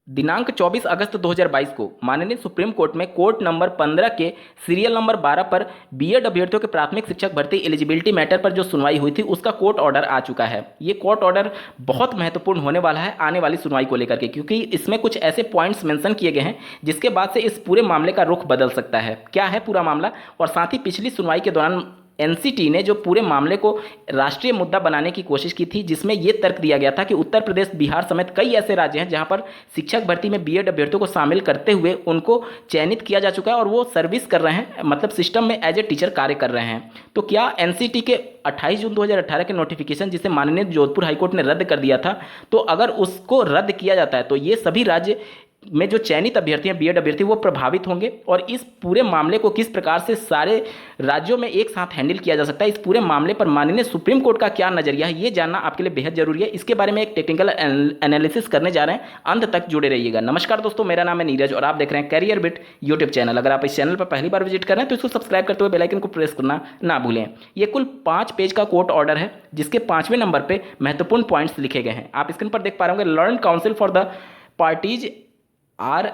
दिनांक 24 अगस्त 2022 को माननीय सुप्रीम कोर्ट में कोर्ट नंबर 15 के सीरियल नंबर 12 पर बीएड अभ्यर्थियों के प्राथमिक शिक्षक भर्ती एलिजिबिलिटी मैटर पर जो सुनवाई हुई थी उसका कोर्ट ऑर्डर आ चुका है। ये कोर्ट ऑर्डर बहुत महत्वपूर्ण होने वाला है आने वाली सुनवाई को लेकर के, क्योंकि इसमें कुछ ऐसे पॉइंट्स मेंशन किए गए हैं जिसके बाद से इस पूरे मामले का रुख बदल सकता है। क्या है पूरा मामला, और साथ ही पिछली सुनवाई के दौरान एनसीटी ने जो पूरे मामले को राष्ट्रीय मुद्दा बनाने की कोशिश की थी, जिसमें यह तर्क दिया गया था कि उत्तर प्रदेश, बिहार समेत कई ऐसे राज्य हैं जहां पर शिक्षक भर्ती में बीएड अभ्यर्थियों को शामिल करते हुए उनको चयनित किया जा चुका है और वो सर्विस कर रहे हैं, मतलब सिस्टम में एज ए टीचर कार्य कर रहे हैं। तो क्या एनसीटी के 28 जून 2018 के नोटिफिकेशन, जिसे माननीय जोधपुर हाईकोर्ट ने रद्द कर दिया था, तो अगर उसको रद्द किया जाता है तो ये सभी राज्य में जो चयनित अभ्यर्थी हैं, बीएड अभ्यर्थी, वो प्रभावित होंगे। और इस पूरे मामले को किस प्रकार से सारे राज्यों में एक साथ हैंडल किया जा सकता है, इस पूरे मामले पर माननीय सुप्रीम कोर्ट का क्या नजरिया है, ये जानना आपके लिए बेहद जरूरी है। इसके बारे में एक टेक्निकल एनालिसिस करने जा रहे हैं, अंत तक जुड़े रहिएगा। नमस्कार दोस्तों, मेरा नाम है नीरज और आप देख रहे हैं कैरियर बिट यूट्यूब चैनल। अगर आप इस चैनल पर पहली बार विजिट कर रहे हैं तो इसको सब्सक्राइब करते हुए बेल आइकन को प्रेस करना ना भूलें। ये कुल 5 पेज का कोर्ट ऑर्डर है, जिसके 5वें नंबर पर महत्वपूर्ण पॉइंट्स लिखे गए हैं। आप स्क्रीन पर देख पा रहे होंगे, learn council for the parties are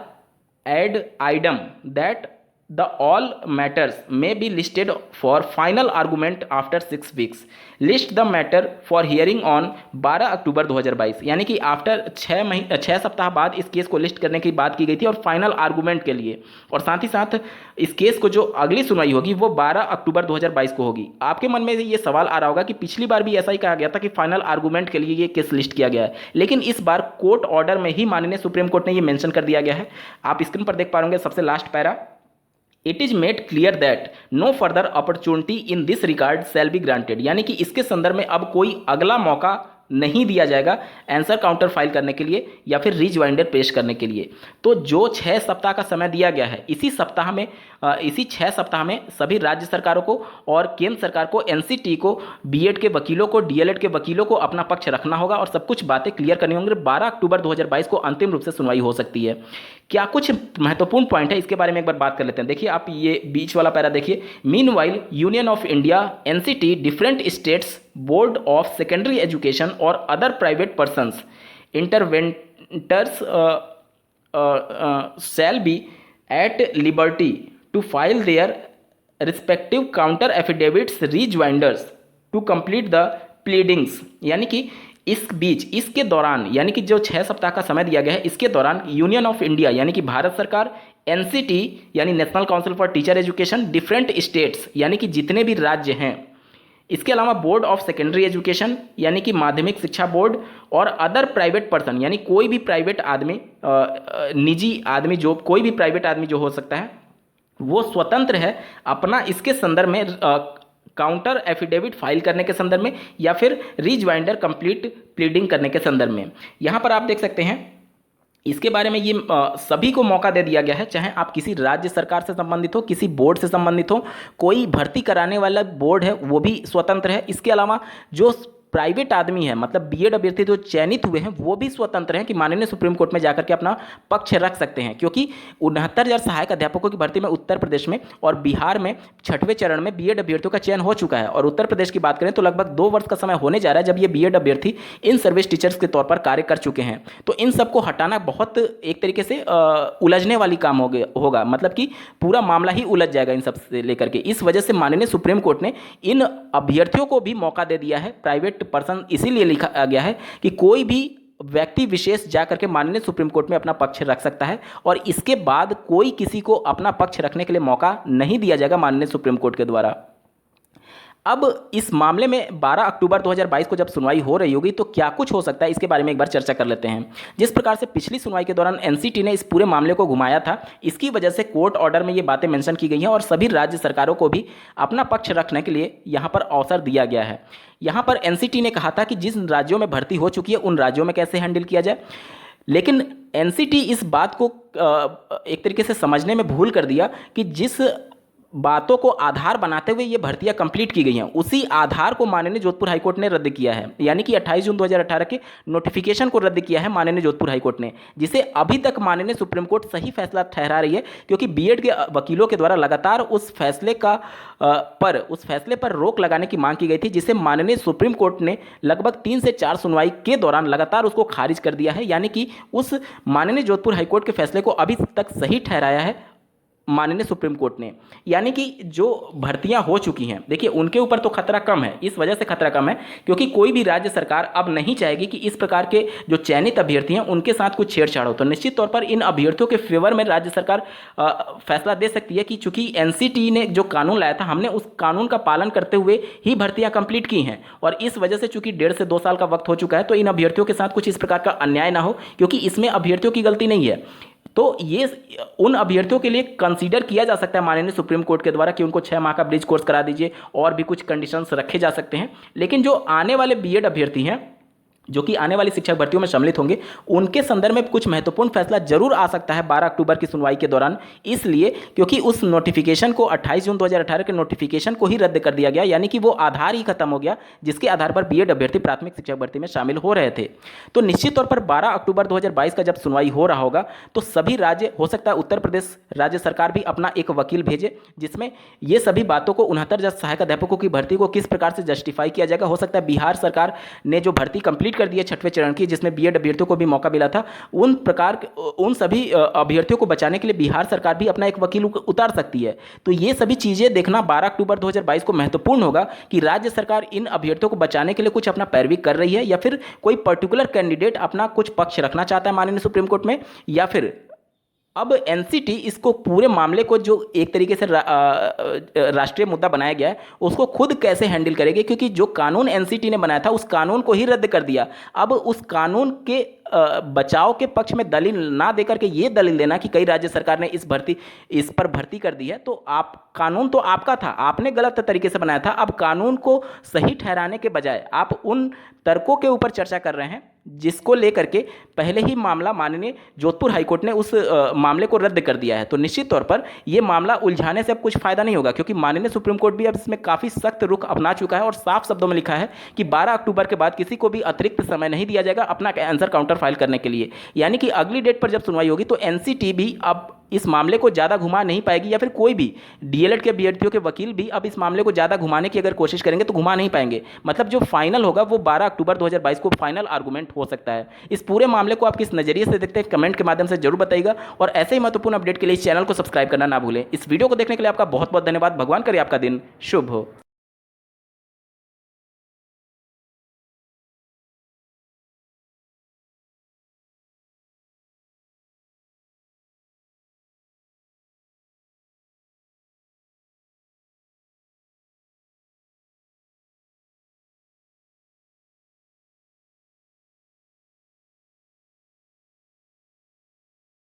ad idem that the all matters may be listed for final argument after 6 weeks. List the matter for hearing on 12 अक्टूबर 2022, यानी कि आफ्टर 6 सप्ताह बाद इस केस को लिस्ट करने की बात की गई थी और फाइनल आर्गूमेंट के लिए। और साथ ही साथ इस केस को जो अगली सुनवाई होगी वो 12 अक्टूबर 2022 को होगी। आपके मन में ये सवाल आ रहा होगा कि पिछली बार भी ऐसा ही कहा गया था कि फाइनल आर्गूमेंट के लिए ये केस लिस्ट किया गया है, लेकिन इस बार कोर्ट ऑर्डर में ही माननीय सुप्रीम कोर्ट ने ये मेंशन कर दिया गया है। आप स्क्रीन पर देख पा रहे होंगे सबसे last para, it is made clear that no further opportunity in this regard shall be granted, यानी कि इसके संदर्भ में अब कोई अगला मौका नहीं दिया जाएगा आंसर काउंटर फाइल करने के लिए या फिर रिजवाइंडर पेश करने के लिए। तो जो 6 सप्ताह का समय दिया गया है, इसी 6 सप्ताह में सभी राज्य सरकारों को और केंद्र सरकार को, एनसीटी को, बीएड के वकीलों को, डीएलएड के वकीलों को अपना पक्ष रखना होगा और सब कुछ बातें क्लियर करनी होंगी। 12 अक्टूबर 2022 को अंतिम रूप से सुनवाई हो सकती है। क्या कुछ महत्वपूर्ण पॉइंट है, इसके बारे में एक बार बात कर लेते हैं। देखिए, आप ये बीच वाला पैरा देखिए, meanwhile union of India, NCT, different states, board of secondary education और other private persons intervenors shall be at liberty to file their respective counter affidavits rejoinders to complete the pleadings, यानी कि इस बीच, इसके दौरान, यानी कि जो 6 सप्ताह का समय दिया गया है, इसके दौरान यूनियन ऑफ इंडिया यानी कि भारत सरकार, एनसीटी यानी national council for teacher education, different states यानी कि जितने भी राज्य हैं, इसके अलावा बोर्ड ऑफ सेकेंडरी एजुकेशन यानी कि माध्यमिक शिक्षा बोर्ड, और अदर प्राइवेट पर्सन यानी कोई भी प्राइवेट आदमी, निजी आदमी, जो कोई भी प्राइवेट आदमी जो हो सकता है, वो स्वतंत्र है अपना इसके संदर्भ में काउंटर एफिडेविट फाइल करने के संदर्भ में या फिर रिजवाइंडर कंप्लीट प्लीडिंग करने के संदर्भ में। यहाँ पर आप देख सकते हैं, इसके बारे में ये सभी को मौका दे दिया गया है, चाहे आप किसी राज्य सरकार से संबंधित हो, किसी बोर्ड से संबंधित हो, कोई भर्ती कराने वाला बोर्ड है वो भी स्वतंत्र है। इसके अलावा जो प्राइवेट आदमी है, मतलब बीएड अभ्यर्थी जो चयनित हुए हैं, वो भी स्वतंत्र हैं कि माननीय सुप्रीम कोर्ट में जाकर के अपना पक्ष रख सकते हैं, क्योंकि 69,000 सहायक अध्यापकों की भर्ती में उत्तर प्रदेश में और बिहार में 6वें चरण में बीएड अभ्यर्थियों का चयन हो चुका है। और उत्तर प्रदेश की बात करें तो लगभग 2 वर्ष का समय होने जा रहा है जब ये बीएड अभ्यर्थी इन सर्विस टीचर्स के तौर पर कार्य कर चुके हैं। तो इन सबको हटाना बहुत एक तरीके से उलझने वाली काम होगा, मतलब कि पूरा मामला ही उलझ जाएगा इन सब से लेकर के। इस वजह से माननीय सुप्रीम कोर्ट ने इन अभ्यर्थियों को भी मौका दे दिया है, प्राइवेट पर्सन इसीलिए लिखा गया है कि कोई भी व्यक्ति विशेष जाकर के माननीय सुप्रीम कोर्ट में अपना पक्ष रख सकता है और इसके बाद कोई किसी को अपना पक्ष रखने के लिए मौका नहीं दिया जाएगा माननीय सुप्रीम कोर्ट के द्वारा। अब इस मामले में 12 अक्टूबर 2022 को जब सुनवाई हो रही होगी तो क्या कुछ हो सकता है, इसके बारे में एक बार चर्चा कर लेते हैं। जिस प्रकार से पिछली सुनवाई के दौरान एनसीटी ने इस पूरे मामले को घुमाया था, इसकी वजह से कोर्ट ऑर्डर में ये बातें मेंशन की गई हैं और सभी राज्य सरकारों को भी अपना पक्ष रखने के लिए यहाँ पर अवसर दिया गया है। यहाँ पर एनसीटी ने कहा था कि जिन राज्यों में भर्ती हो चुकी है उन राज्यों में कैसे हैंडल किया जाए, लेकिन एनसीटी इस बात को एक तरीके से समझने में भूल कर दिया कि जिस बातों को आधार बनाते हुए ये भर्तियां कंप्लीट की गई हैं, उसी आधार को माननीय जोधपुर हाईकोर्ट ने रद्द किया है। यानी कि 28 जून 2018 के नोटिफिकेशन को रद्द किया है माननीय जोधपुर हाईकोर्ट ने, जिसे अभी तक माननीय सुप्रीम कोर्ट सही फैसला ठहरा रही है, क्योंकि बीएड के वकीलों के द्वारा लगातार उस फैसले पर रोक लगाने की मांग की गई थी, जिसे माननीय सुप्रीम कोर्ट ने लगभग 3 से 4 सुनवाई के दौरान लगातार उसको खारिज कर दिया है। यानी कि उस माननीय जोधपुर हाईकोर्ट के फैसले को अभी तक सही ठहराया है माननीय सुप्रीम कोर्ट ने। यानी कि जो भर्तियां हो चुकी हैं, देखिए उनके ऊपर तो खतरा कम है, इस वजह से खतरा कम है क्योंकि कोई भी राज्य सरकार अब नहीं चाहेगी कि इस प्रकार के जो चयनित अभ्यर्थी हैं उनके साथ कुछ छेड़छाड़ हो। तो निश्चित तौर पर इन अभ्यर्थियों के फेवर में राज्य सरकार फैसला दे सकती है कि चूंकि एनसीटी ने जो कानून लाया था, हमने उस कानून का पालन करते हुए ही भर्तियां कंप्लीट की हैं, और इस वजह से चूंकि 1.5 से 2 साल का वक्त हो चुका है, तो इन अभ्यर्थियों के साथ कुछ इस प्रकार का अन्याय ना हो, क्योंकि इसमें अभ्यर्थियों की गलती नहीं है। तो ये उन अभ्यर्थियों के लिए कंसीडर किया जा सकता है माननीय सुप्रीम कोर्ट के द्वारा कि उनको 6 माह का ब्रिज कोर्स करा दीजिए, और भी कुछ कंडीशंस रखे जा सकते हैं। लेकिन जो आने वाले बीएड अभ्यर्थी हैं जो कि आने वाली शिक्षक भर्तियों में सम्मिलित होंगे, उनके संदर्भ में कुछ महत्वपूर्ण फैसला जरूर आ सकता है 12 अक्टूबर की सुनवाई के दौरान, इसलिए क्योंकि उस नोटिफिकेशन को 28 जून 2018 के नोटिफिकेशन को ही रद्द कर दिया गया, यानी कि वो आधार ही खत्म हो गया जिसके आधार पर बीएड अभ्यर्थी प्राथमिक शिक्षक भर्ती में शामिल हो रहे थे। तो निश्चित तौर पर 12 अक्टूबर 2022 का जब सुनवाई हो रहा होगा, तो सभी राज्य, हो सकता है उत्तर प्रदेश राज्य सरकार भी अपना एक वकील भेजे, जिसमें ये सभी बातों को 69 सहायक अध्यापकों की भर्ती को किस प्रकार से जस्टिफाई किया जाएगा। हो सकता है बिहार सरकार ने जो भर्ती कंप्लीट कर दी है 6वें चरण की, जिसमें बीएड अभ्यर्थियों को भी मौका मिला था, उन सभी अभ्यर्थियों को बचाने के लिए बिहार सरकार भी अपना एक वकील उतार सकती है। तो ये सभी चीजें देखना 12 अक्टूबर 2022 को महत्वपूर्ण होगा कि राज्य सरकार इन अभ्यर्थियों को बचाने के लिए कुछ अपना पैरवी कर रही है, या फिर कोई पर्टिकुलर कैंडिडेट अपना कुछ पक्ष रखना चाहता है माननीय सुप्रीम कोर्ट में, या फिर अब एनसीटी इसको पूरे मामले को जो एक तरीके से राष्ट्रीय मुद्दा बनाया गया है उसको खुद कैसे हैंडल करेगी, क्योंकि जो कानून एनसीटी ने बनाया था उस कानून को ही रद्द कर दिया। अब उस कानून के बचाव के पक्ष में दलील ना देकर के ये दलील देना कि कई राज्य सरकार ने इस पर भर्ती कर दी है, तो कानून तो आपका था, आपने गलत तरीके से बनाया था। अब कानून को सही ठहराने के बजाय आप उन तर्कों के ऊपर चर्चा कर रहे हैं जिसको लेकर के पहले ही मामला माननीय जोधपुर हाईकोर्ट ने उस मामले को रद्द कर दिया है। तो निश्चित तौर पर यह मामला उलझाने से अब कुछ फायदा नहीं होगा, क्योंकि माननीय सुप्रीम कोर्ट भी अब इसमें काफ़ी सख्त रुख अपना चुका है और साफ शब्दों में लिखा है कि 12 अक्टूबर के बाद किसी को भी अतिरिक्त समय नहीं दिया जाएगा अपना आंसर काउंटर फाइल करने के लिए। यानी कि अगली डेट पर जब सुनवाई होगी तो एनसीटी भी अब इस मामले को ज़्यादा घुमा नहीं पाएगी, या फिर कोई भी डीएलएड के अभ्यर्थियों के वकील भी अब इस मामले को ज़्यादा घुमाने की अगर कोशिश करेंगे तो घुमा नहीं पाएंगे। मतलब जो फाइनल होगा वो 12 अक्टूबर 2022 को फाइनल आर्गूमेंट हो सकता है। इस पूरे मामले को आप किस नज़रिए से देखते हैं कमेंट के माध्यम से जरूर बताइएगा, और ऐसे ही महत्वपूर्ण अपडेट के लिए इस चैनल को सब्सक्राइब करना ना भूलें। इस वीडियो को देखने के लिए आपका बहुत बहुत धन्यवाद। भगवान करे आपका दिन शुभ हो।